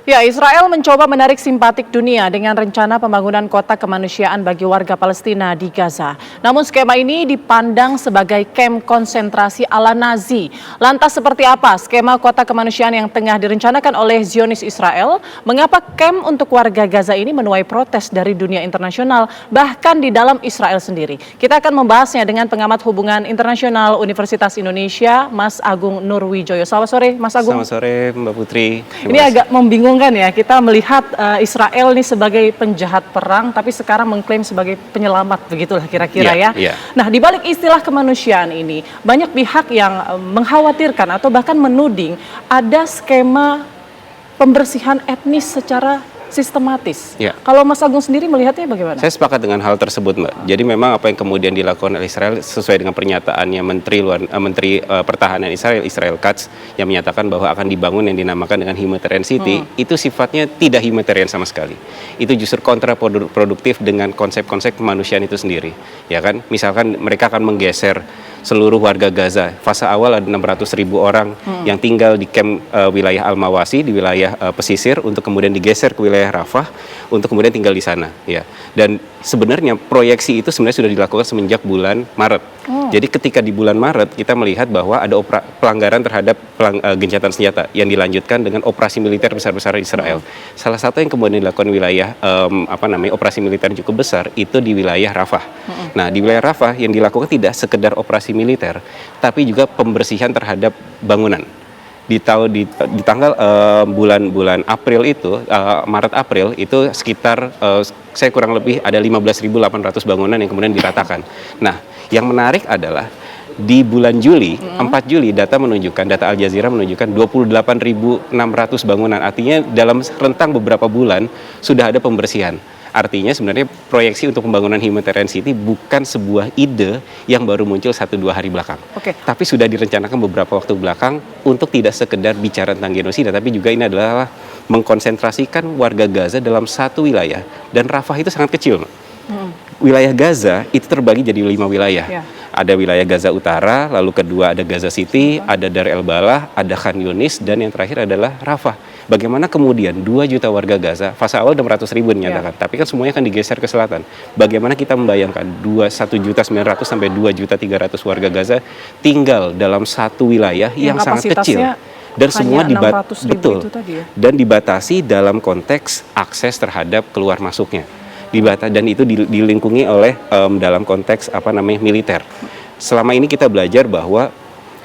Ya, Israel mencoba menarik simpatik dunia dengan rencana pembangunan kota kemanusiaan bagi warga Palestina di Gaza. Namun skema ini dipandang sebagai kamp konsentrasi ala Nazi. Lantas seperti apa skema kota kemanusiaan yang tengah direncanakan oleh Zionis Israel? Mengapa kamp untuk warga Gaza ini menuai protes dari dunia internasional, bahkan di dalam Israel sendiri? Kita akan membahasnya dengan pengamat hubungan internasional Universitas Indonesia, Mas Agung Nurwijoyo. Selamat sore, Mas Agung. Selamat sore, Mbak Putri. Ini agak membingungkan ya, kita melihat Israel ini sebagai penjahat perang, tapi sekarang mengklaim sebagai penyelamat, begitulah kira-kira ya. Nah, di balik istilah kemanusiaan ini, banyak pihak yang mengkhawatirkan atau bahkan menuding ada skema pembersihan etnis secara sistematis. Kalau Mas Agung sendiri melihatnya bagaimana? Saya sepakat dengan hal tersebut, Mbak. Jadi memang apa yang kemudian dilakukan oleh Israel sesuai dengan pernyataannya Menteri Pertahanan Israel Katz, yang menyatakan bahwa akan dibangun yang dinamakan dengan humanitarian city, itu sifatnya tidak humanitarian sama sekali. Itu justru kontraproduktif dengan konsep-konsep kemanusiaan itu sendiri. Ya kan? Misalkan mereka akan menggeser seluruh warga Gaza. Fase awal ada 600.000 orang yang tinggal di kamp wilayah Al-Mawasi, di wilayah pesisir, untuk kemudian digeser ke wilayah Rafah untuk kemudian tinggal di sana. Ya. Dan sebenarnya proyeksi itu sebenarnya sudah dilakukan semenjak bulan Maret. Jadi ketika di bulan Maret kita melihat bahwa ada pelanggaran terhadap gencatan senjata yang dilanjutkan dengan operasi militer besar-besaran Israel. Salah satu yang kemudian dilakukan wilayah operasi militer yang cukup besar itu di wilayah Rafah. Nah, di wilayah Rafah yang dilakukan tidak sekedar operasi militer, tapi juga pembersihan terhadap bangunan. Di tanggal bulan April itu, Maret-April itu sekitar saya kurang lebih ada 15.800 bangunan yang kemudian diratakan. Nah, yang menarik adalah di bulan Juli, 4 Juli data Al Jazeera menunjukkan 28.600 bangunan. Artinya dalam rentang beberapa bulan sudah ada pembersihan. Artinya sebenarnya proyeksi untuk pembangunan humanitarian city bukan sebuah ide yang baru muncul 1-2 hari belakang. Tapi sudah direncanakan beberapa waktu belakang untuk tidak sekedar bicara tentang genosida, tapi juga ini adalah mengkonsentrasikan warga Gaza dalam satu wilayah. Dan Rafah itu sangat kecil. Wilayah Gaza itu terbagi jadi 5 wilayah. Ada wilayah Gaza Utara, lalu kedua ada Gaza City, ada Dar El Balah, ada Khan Yunis, dan yang terakhir adalah Rafah. Bagaimana kemudian 2 juta warga Gaza, fase awal 600.000 dinyatakan, tapi kan semuanya akan digeser ke selatan. Bagaimana kita membayangkan 1.900.000 sampai 2.300.000 warga Gaza tinggal dalam satu wilayah yang sangat kecil. Dan semua dan dibatasi dalam konteks akses terhadap keluar masuknya. Dan itu dilingkungi oleh dalam konteks militer. Selama ini kita belajar bahwa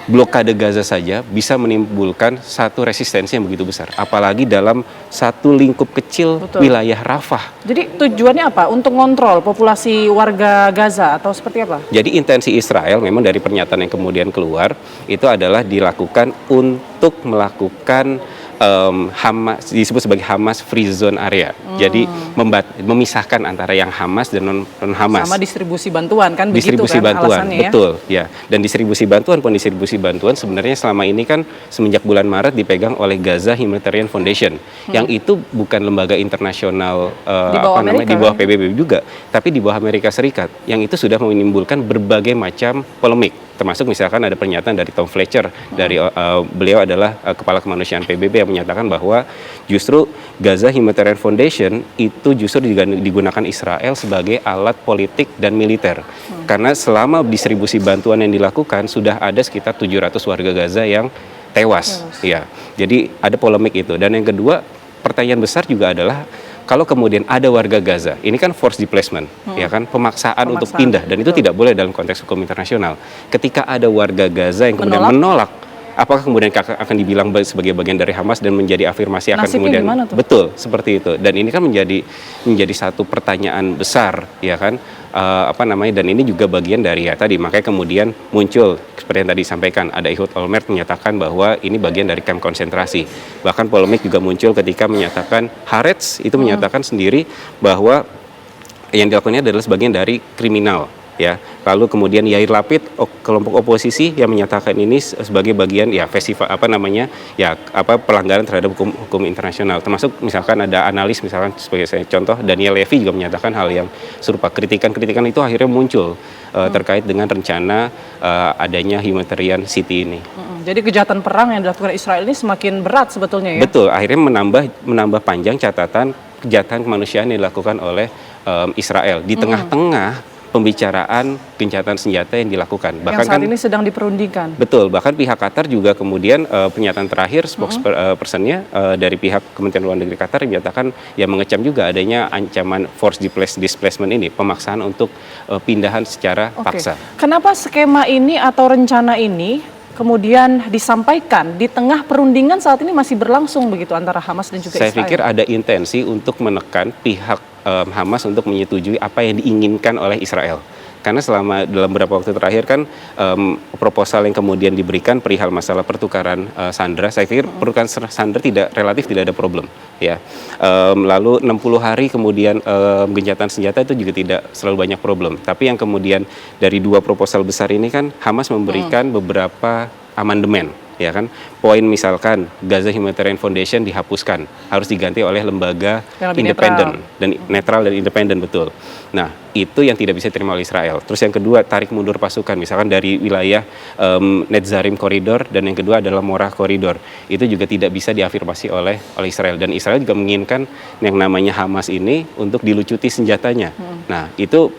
blokade Gaza saja bisa menimbulkan satu resistensi yang begitu besar, apalagi dalam satu lingkup kecil wilayah Rafah. Jadi tujuannya apa? Untuk ngontrol populasi warga Gaza atau seperti apa? Jadi intensi Israel memang dari pernyataan yang kemudian keluar itu adalah dilakukan untuk melakukan Hamas, disebut sebagai Hamas Free Zone Area. Jadi memisahkan antara yang Hamas dan non-Hamas. Sama distribusi bantuan kan distribusi begitu kan bantuan, alasannya betul ya. Dan distribusi bantuan sebenarnya selama ini kan semenjak bulan Maret dipegang oleh Gaza Humanitarian Foundation. Yang itu bukan lembaga internasional di bawah PBB juga, tapi di bawah Amerika Serikat. Yang itu sudah menimbulkan berbagai macam polemik. Termasuk misalkan ada pernyataan dari Tom Fletcher, dari beliau adalah kepala kemanusiaan PBB, yang menyatakan bahwa justru Gaza Humanitarian Foundation itu justru digunakan Israel sebagai alat politik dan militer. Karena selama distribusi bantuan yang dilakukan sudah ada sekitar 700 warga Gaza yang tewas. Ya. Jadi ada polemik itu. Dan yang kedua, pertanyaan besar juga adalah kalau kemudian ada warga Gaza, ini kan forced displacement, ya kan, pemaksaan untuk pindah, dan itu tidak boleh dalam konteks hukum internasional. Ketika ada warga Gaza yang kemudian menolak, apakah kemudian akan dibilang sebagai bagian dari Hamas dan menjadi afirmasi akan kemudian betul seperti itu. Dan ini kan menjadi satu pertanyaan besar, ya kan, dan ini juga bagian dari tadi, makanya kemudian muncul seperti yang tadi disampaikan, ada Ehud Olmert menyatakan bahwa ini bagian dari kamp konsentrasi. Bahkan polemik juga muncul ketika menyatakan Haaretz itu menyatakan sendiri bahwa yang dilakukannya adalah sebagian dari kriminal. Ya, Lalu kemudian Yair Lapid, kelompok oposisi yang menyatakan ini sebagai bagian ya festival pelanggaran terhadap hukum internasional. Termasuk misalkan ada analis misalkan sebagai saya contoh Daniel Levy juga menyatakan hal yang serupa. Kritikan-kritikan itu akhirnya muncul terkait dengan rencana adanya humanitarian city ini. Jadi kejahatan perang yang dilakukan Israel ini semakin berat sebetulnya ya? Betul, akhirnya menambah panjang catatan kejahatan kemanusiaan yang dilakukan oleh Israel di tengah-tengah pembicaraan gencatan senjata yang dilakukan. Bahkan yang saat ini sedang diperundingkan. Betul, bahkan pihak Qatar juga kemudian pernyataan terakhir spokespersonnya dari pihak Kementerian Luar Negeri Qatar menyatakan yang mengecam juga adanya ancaman forced displacement ini, pemaksaan untuk pindahan secara paksa. Kenapa skema ini atau rencana ini kemudian disampaikan di tengah perundingan saat ini masih berlangsung begitu antara Hamas dan juga Israel? Saya pikir ada intensi untuk menekan pihak Hamas untuk menyetujui apa yang diinginkan oleh Israel. Karena selama dalam beberapa waktu terakhir kan proposal yang kemudian diberikan perihal masalah pertukaran sandera, saya pikir pertukaran sandera relatif tidak ada problem. Ya, lalu 60 hari kemudian gencatan senjata itu juga tidak selalu banyak problem. Tapi yang kemudian dari dua proposal besar ini kan Hamas memberikan beberapa amandemen. Ya kan, poin misalkan Gaza Humanitarian Foundation dihapuskan, harus diganti oleh lembaga independen dan netral dan independen, betul. Nah, itu yang tidak bisa diterima oleh Israel. Terus yang kedua, tarik mundur pasukan, misalkan dari wilayah Netzarim Corridor, dan yang kedua adalah Morah Corridor. Itu juga tidak bisa diafirmasi oleh Israel, dan Israel juga menginginkan yang namanya Hamas ini untuk dilucuti senjatanya. Nah, itu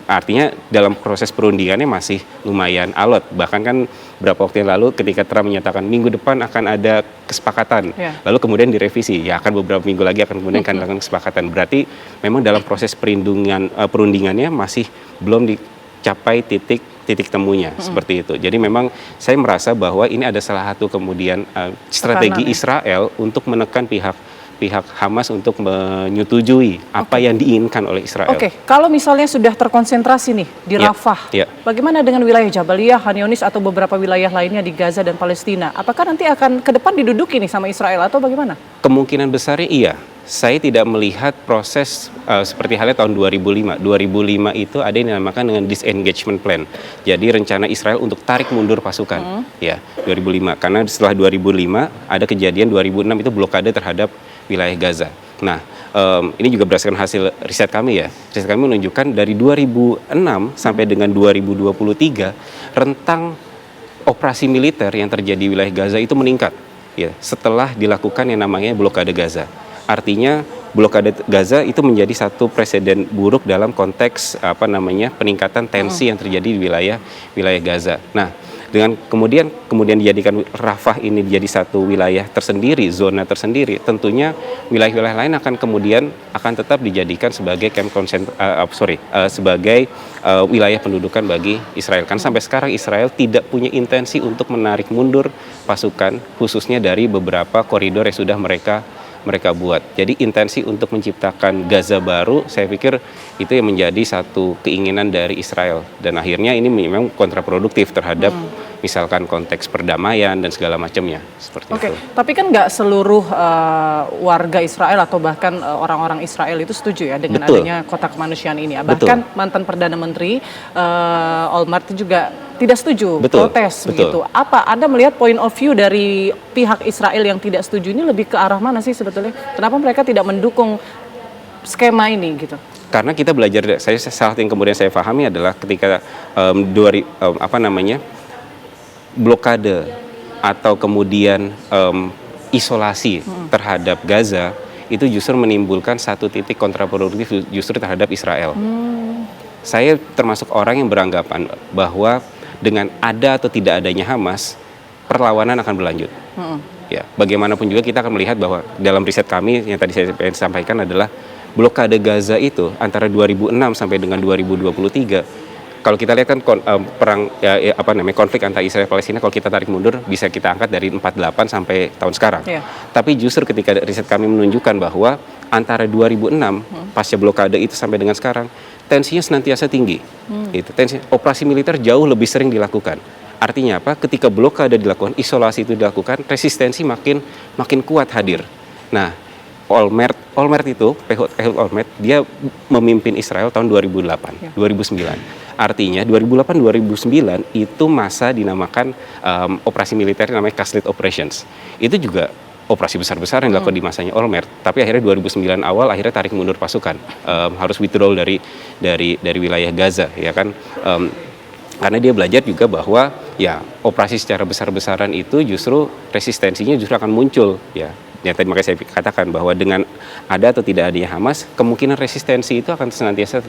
artinya dalam proses perundingannya masih lumayan alot. Bahkan kan beberapa waktu yang lalu ketika Trump menyatakan minggu depan akan ada kesepakatan, lalu kemudian direvisi, ya akan beberapa minggu lagi akan dilakukan kesepakatan. Berarti memang dalam proses perundingannya masih belum dicapai titik temunya, seperti itu. Jadi memang saya merasa bahwa ini ada salah satu kemudian strategi Israel untuk menekan pihak Hamas untuk menyetujui apa yang diinginkan oleh Israel. Kalau misalnya sudah terkonsentrasi nih di Rafah, bagaimana dengan wilayah Jabaliyah, Khan Younis atau beberapa wilayah lainnya di Gaza dan Palestina? Apakah nanti akan ke depan diduduki nih sama Israel atau bagaimana? Kemungkinan besarnya iya. Saya tidak melihat proses seperti halnya tahun 2005. 2005 itu ada yang dinamakan dengan disengagement plan. Jadi rencana Israel untuk tarik mundur pasukan. Ya, 2005. Karena setelah 2005 ada kejadian 2006 itu blokade terhadap wilayah Gaza. Nah, ini juga berdasarkan hasil riset kami ya. Riset kami menunjukkan dari 2006 sampai dengan 2023 rentang operasi militer yang terjadi di wilayah Gaza itu meningkat. Ya, setelah dilakukan yang namanya blokade Gaza. Artinya blokade Gaza itu menjadi satu presiden buruk dalam konteks peningkatan tensi yang terjadi di wilayah Gaza. Nah, dengan kemudian dijadikan Rafah ini menjadi satu wilayah tersendiri, zona tersendiri, tentunya wilayah-wilayah lain akan tetap dijadikan sebagai sebagai wilayah pendudukan bagi Israel. Kan sampai sekarang Israel tidak punya intensi untuk menarik mundur pasukan, khususnya dari beberapa koridor yang sudah mereka buat. Jadi intensi untuk menciptakan Gaza baru, saya pikir itu yang menjadi satu keinginan dari Israel. Dan akhirnya ini memang kontraproduktif terhadap misalkan konteks perdamaian dan segala macamnya. Seperti itu. Tapi kan nggak seluruh warga Israel atau bahkan orang-orang Israel itu setuju ya dengan adanya kota kemanusiaan ini. Bahkan mantan Perdana Menteri Olmert juga tidak setuju, protes begitu. Apa Anda melihat point of view dari pihak Israel yang tidak setuju ini lebih ke arah mana sih sebetulnya? Kenapa mereka tidak mendukung skema ini gitu? Karena kita belajar, salah yang kemudian saya pahami adalah ketika blokade atau kemudian isolasi terhadap Gaza itu justru menimbulkan satu titik kontraproduktif justru terhadap Israel. Saya termasuk orang yang beranggapan bahwa dengan ada atau tidak adanya Hamas, perlawanan akan berlanjut. Ya, bagaimanapun juga kita akan melihat bahwa dalam riset kami yang tadi saya sampaikan adalah blokade Gaza itu antara 2006 sampai dengan 2023. Kalau kita lihat kan konflik antara Israel dan Palestina, kalau kita tarik mundur bisa kita angkat dari 48 sampai tahun sekarang. Tapi justru ketika riset kami menunjukkan bahwa antara 2006 pasca blokade itu sampai dengan sekarang tensinya senantiasa tinggi. Operasi militer jauh lebih sering dilakukan. Artinya apa? Ketika blokade dilakukan, isolasi itu dilakukan, resistensi makin kuat hadir. Nah, Olmert itu, Ehud Olmert, dia memimpin Israel tahun 2008, 2009. Artinya 2008-2009 itu masa dinamakan operasi militer namanya Castle Operations. Itu juga operasi besar-besar yang dilakukan di masanya Olmert, tapi akhirnya 2009 awal akhirnya tarik mundur pasukan, harus withdrawal dari wilayah Gaza, ya kan. Karena dia belajar juga bahwa ya operasi secara besar-besaran itu justru resistensinya justru akan muncul, ya. Yang tadi makanya saya katakan bahwa dengan ada atau tidak adanya Hamas, kemungkinan resistensi itu akan senantiasa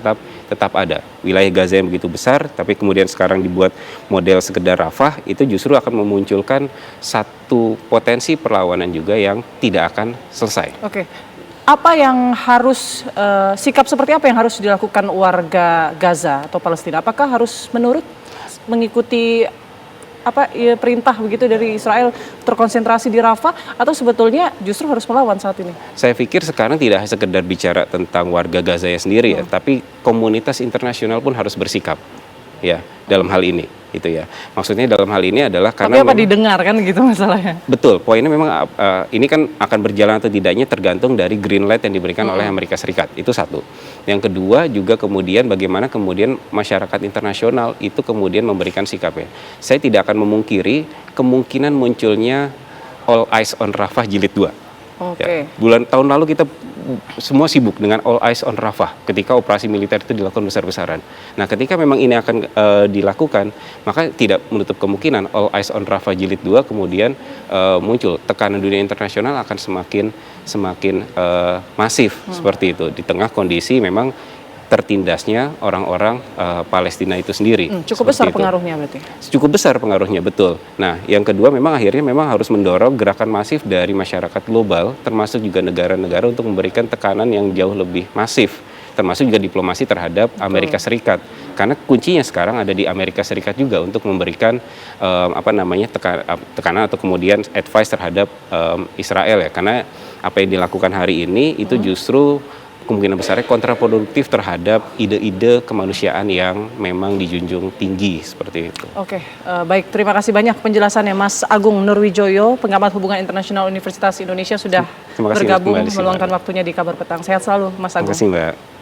tetap ada. Wilayah Gaza yang begitu besar, tapi kemudian sekarang dibuat model sekedar Rafah, itu justru akan memunculkan satu potensi perlawanan juga yang tidak akan selesai. Oke. Apa yang harus, sikap seperti apa yang harus dilakukan warga Gaza atau Palestina? Apakah harus menurut, mengikuti perintah begitu dari Israel terkonsentrasi di Rafah, atau sebetulnya justru harus melawan saat ini? Saya pikir sekarang tidak sekedar bicara tentang warga Gaza ya sendiri ya, tapi komunitas internasional pun harus bersikap ya dalam hal ini, gitu ya. Maksudnya dalam hal ini adalah karena tapi apa didengar kan gitu masalahnya? Betul, poinnya memang ini kan akan berjalan atau tidaknya tergantung dari green light yang diberikan oleh Amerika Serikat, itu satu. Yang kedua juga kemudian bagaimana kemudian masyarakat internasional itu kemudian memberikan sikapnya. Saya tidak akan memungkiri kemungkinan munculnya All Eyes on Rafah jilid 2. Oke. Ya, tahun lalu kita semua sibuk dengan All Eyes on Rafah ketika operasi militer itu dilakukan besar-besaran. Nah, ketika memang ini akan dilakukan, maka tidak menutup kemungkinan All Eyes on Rafah jilid 2 kemudian muncul. Tekanan dunia internasional akan semakin masif seperti itu di tengah kondisi memang tertindasnya orang-orang Palestina itu sendiri. Cukup besar pengaruhnya berarti? Cukup besar pengaruhnya, betul. Nah, yang kedua memang akhirnya memang harus mendorong gerakan masif dari masyarakat global, termasuk juga negara-negara untuk memberikan tekanan yang jauh lebih masif, termasuk juga diplomasi terhadap Amerika Serikat. Karena kuncinya sekarang ada di Amerika Serikat juga untuk memberikan tekanan atau kemudian advice terhadap Israel ya. Karena apa yang dilakukan hari ini itu justru kemungkinan besarnya kontraproduktif terhadap ide-ide kemanusiaan yang memang dijunjung tinggi seperti itu. Oke, baik. Terima kasih banyak penjelasannya Mas Agung Nurwijoyo, pengamat hubungan internasional Universitas Indonesia sudah bergabung meluangkan waktunya di Kabar Petang. Sehat selalu Mas Agung. Terima kasih Mbak.